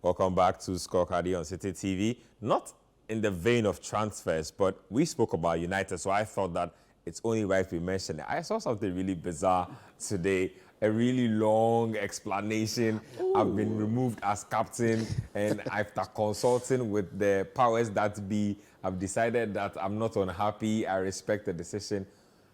Welcome back to Scorecard on Citi TV. Not in the vein of transfers, but we spoke about United, so I thought that it's only right we mention it. I saw something really bizarre today, a really long explanation. Ooh. I've been removed as captain, and after consulting with the powers that be, I've decided that I'm not unhappy. I respect the decision.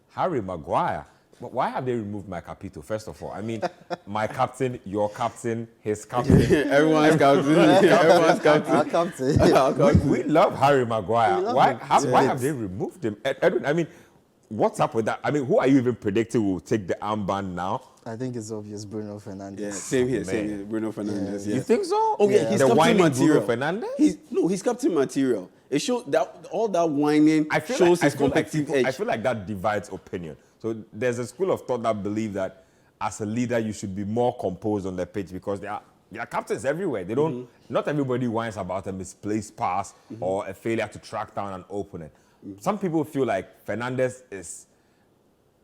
Harry Maguire. Why have they removed my capito, first of all? I mean, my captain, your captain, his captain. Everyone's captain. Everyone's captain. Our captain. We love Harry Maguire. Why him. have they removed him? Edwin, I mean, what's up with that? I mean, who are you even predicting will take the armband now? I think it's obvious, Bruno Fernandes. Yeah, same here, Bruno Fernandes. Yeah. You think so? Oh yeah, he's the captain material. Bruno Fernandes? He's captain material. It shows that all that whining shows his competitive edge. I feel like that divides opinion. So there's a school of thought that believe that as a leader you should be more composed on the pitch because there are captains everywhere. They don't. Not everybody whines about a misplaced pass or a failure to track down an opponent. Some people feel like Fernandes is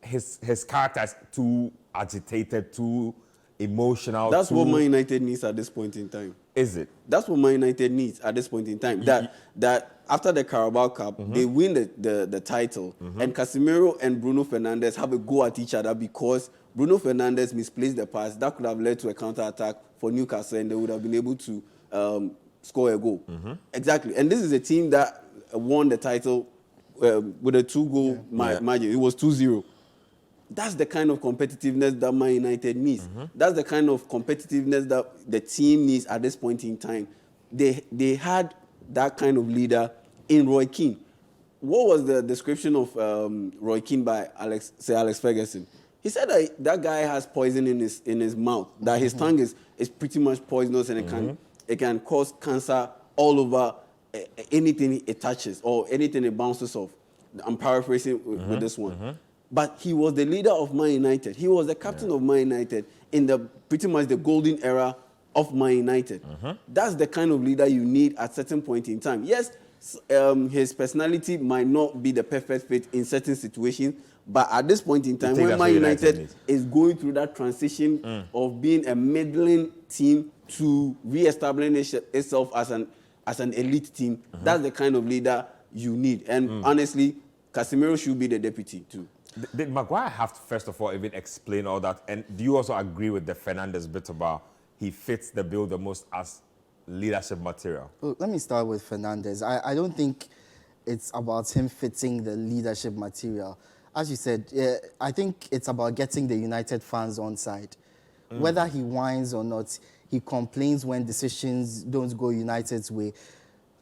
his character is too agitated, too emotional. That's what Man United needs at this point in time. Is it? That's what Man United needs at this point in time. That after the Carabao Cup, they win the title, and Casemiro and Bruno Fernandes have a go at each other because Bruno Fernandes misplaced the pass. That could have led to a counter-attack for Newcastle, and they would have been able to score a goal. Exactly. And this is a team that won the title with a 2-goal margin. It was 2-0. That's the kind of competitiveness that Man United needs. That's the kind of competitiveness that the team needs at this point in time. They had that kind of leader in Roy Keane. What was the description of Roy Keane by Alex Ferguson? He said that guy has poison in his mouth, that his tongue is pretty much poisonous and it can cause cancer all over anything it touches or anything it bounces off. I'm paraphrasing with this one. But he was the leader of Man United. He was the captain of Man United in pretty much the golden era of Man United. That's the kind of leader you need at certain point in time. Yes, his personality might not be the perfect fit in certain situations, but at this point in time, when Man United is going through that transition of being a middling team to re-establishing itself as an elite team, that's the kind of leader you need. And honestly, Casemiro should be the deputy too. Did Maguire have to, first of all, even explain all that? And do you also agree with the Fernandes bit about he fits the bill the most as leadership material? Well, let me start with Fernandes. I don't think it's about him fitting the leadership material. As you said, I think it's about getting the United fans on side. Whether he whines or not, he complains when decisions don't go United's way.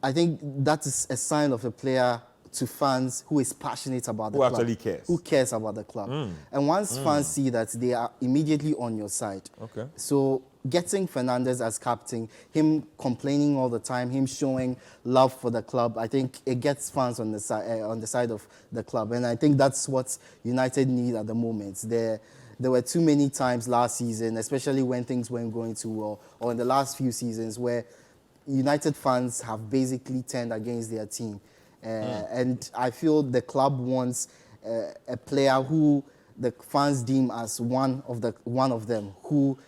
I think that is a sign of a player to fans who is passionate about the club. Who actually cares. Who cares about the club. And once fans see that, they are immediately on your side. Okay. So getting Fernandes as captain, him complaining all the time, him showing love for the club, I think it gets fans on the side of the club. And I think that's what United need at the moment. There were too many times last season, especially when things weren't going too well, or in the last few seasons, where United fans have basically turned against their team. And I feel the club wants a player who the fans deem as one of them, who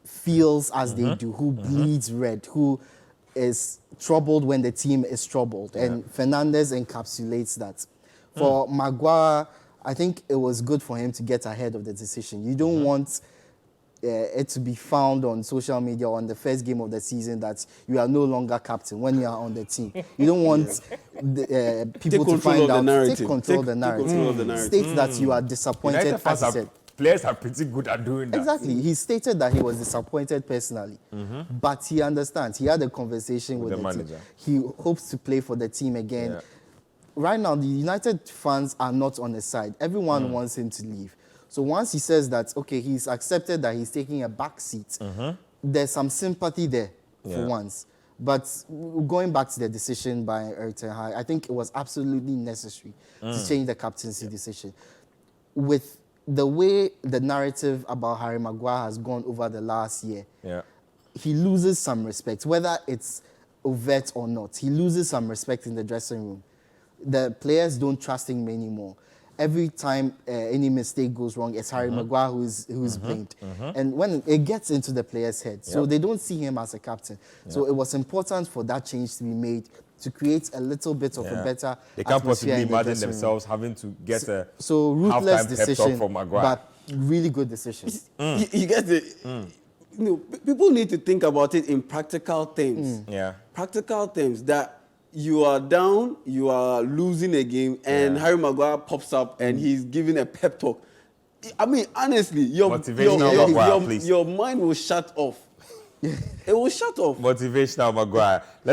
feels as they do, who bleeds red, who is troubled when the team is troubled. And Fernandes encapsulates that. For Maguire, I think it was good for him to get ahead of the decision. You don't want it to be found on social media on the first game of the season that you are no longer captain when you are on the team. You don't want people to find out. Take control of the narrative. State that you are disappointed, as he said. Players are pretty good at doing that. Exactly. He stated that he was disappointed personally. But he understands. He had a conversation with the manager. Team. He hopes to play for the team again. Right now, the United fans are not on his side. Everyone wants him to leave. So once he says that, okay, he's accepted that he's taking a back seat, there's some sympathy there for once. But going back to the decision by Erik ten Hag, I think it was absolutely necessary to change the captaincy decision. With the way the narrative about Harry Maguire has gone over the last year, he loses some respect, whether it's overt or not. He loses some respect in the dressing room. The players don't trust him anymore. every time any mistake goes wrong, it's Harry Maguire who's blamed. And when it gets into the player's head, so they don't see him as a captain. So it was important for that change to be made to create a little bit of a better They can't atmosphere possibly in the imagine dressing room. themselves having to get a So ruthless halftime pep talk decision, from Maguire. but really good decision. You get it. You know, people need to think about it in practical terms. Yeah. Practical terms that you are down, you are losing a game, and Harry Maguire pops up and he's giving a pep talk. I mean, honestly, Motivational Maguire, please. your mind will shut off. It will shut off. Motivational Maguire.